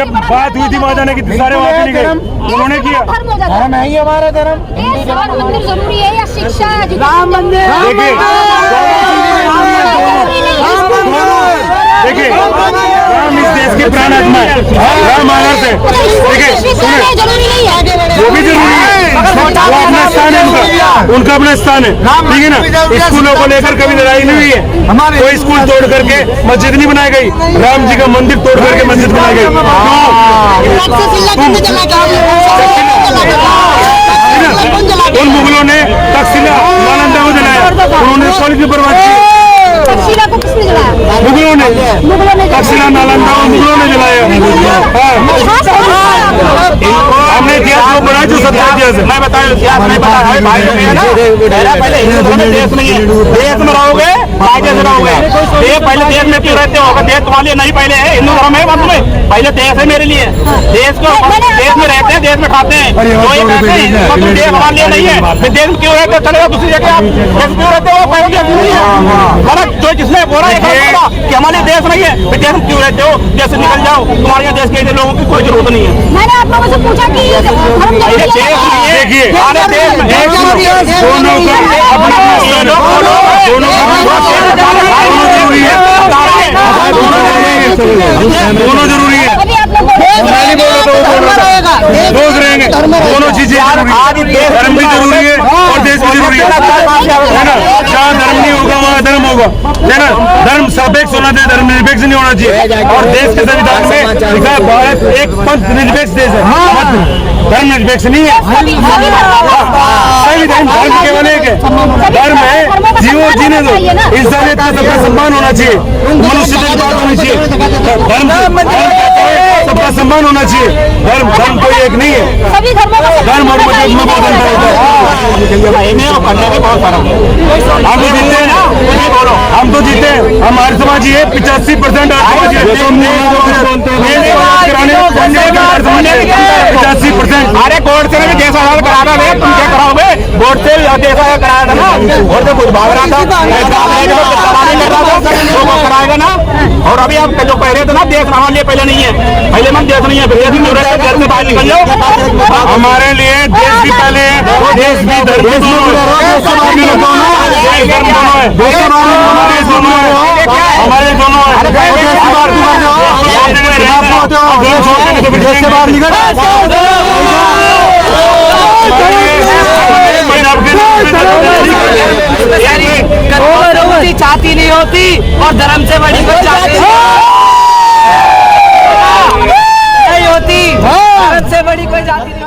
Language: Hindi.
जब बात हुई थी वहाँ जाने की सारे वहाँ पे नहीं गए, उन्होंने किया। धर्म है ही हमारा धर्म। मंदिर जरूरी है या शिक्षा? राम मंदिर देखिए राम इस देश के प्राण आत्मा है, राम आदर्श है। देखिए जरूरी नहीं है, वो भी जरूरी है, वो अपना स्थान है, उनका अपना स्थान है, ठीक है ना। स्कूलों को लेकर कभी लड़ाई नहीं हुई है, कोई स्कूल तोड़ करके मस्जिद नहीं बनाई गई, राम जी का मंदिर तोड़ करके मस्जिद बनाई गई। उन मुगलों ने तक्षशिला नालंदा को जलाया, उन्होंने कॉलेज में बर्बाद किया। तक्षशिला को किसने जलाया? मुगलों ने तक्षशिला नालंदा को मुगलों ने जलाया। हमने इतिहास को पढ़ा जो सत्य इतिहास है। मैं बताया इतिहास नहीं पता है भाई, पहले हिंदू धर्म में देश नहीं है, देश में रहोगे कायदे से रहोगे। पहले देश में क्यों रहते हो? देश तुम्हारे लिए नहीं, पहले है हिंदू धर्म है मतलब पहले देश है मेरे लिए। देश को देश में रहते हैं, देश में खाते हैं, तो ये कहते हैं मतलब देश हमारे लिए नहीं है। फिर देश में क्यों रहते हो? चले दूसरी जगह आप देश क्यों रहते हो? पहले देश नहीं है। जो जिसने बोला कि हमारे देश नहीं है, फिर देश में क्यों रहते हो? देश से निकल जाओ, तुम्हारे यहाँ देश के लोगों की कोई जरूरत नहीं है। मैंने आप लोगों से पूछा कि देखिए दोनों जरूरी है, दोस्त रहेंगे, दोनों चीजें धर्म भी जरूरी है और देश भी जरूरी है ना। जहाँ धर्म नहीं होगा वहाँ धर्म होगा, है ना। धर्म सापेक्ष होना चाहिए, धर्म निरपेक्ष नहीं होना चाहिए। और देश के संविधान में लिखा है भारत एक पंथ निरपेक्ष देश है, धर्म निरपेक्ष नहीं है। सही धर्म केवल एक है, धर्म है जीवन जीने दो, इंसानियत का सबका सम्मान होना चाहिए, मनुष्य की बात होनी चाहिए, धर्म सबका सम्मान होना चाहिए। धर्म कोई एक नहीं है, धर्म और मजहब में बहुत अंतर होता है। हम तो जीते हैं, हम आर्य समाजी है, 85% आर्य समाजी है, 85%। अरे कोर्ट से भी देश आजाद करा रहा है, तुम क्या कराओगे? कोर्ट से देश आजाद कराया था ना, और तो कुछ भाग रहा था, कराएगा ना। और अभी आप जो कह रहे थे ना देश हमारे लिए पहले नहीं है, पहले मन देश नहीं है, फिर देश से बाहर निकल जाओ। हमारे लिए देश भी पहले है, देश भी धर्म भी दोनों है, हमारे दोनों है। चाहती नहीं होती और धर्म से बड़ी कोई चाहती नहीं होती, धर्म से बड़ी कोई जाति नहीं।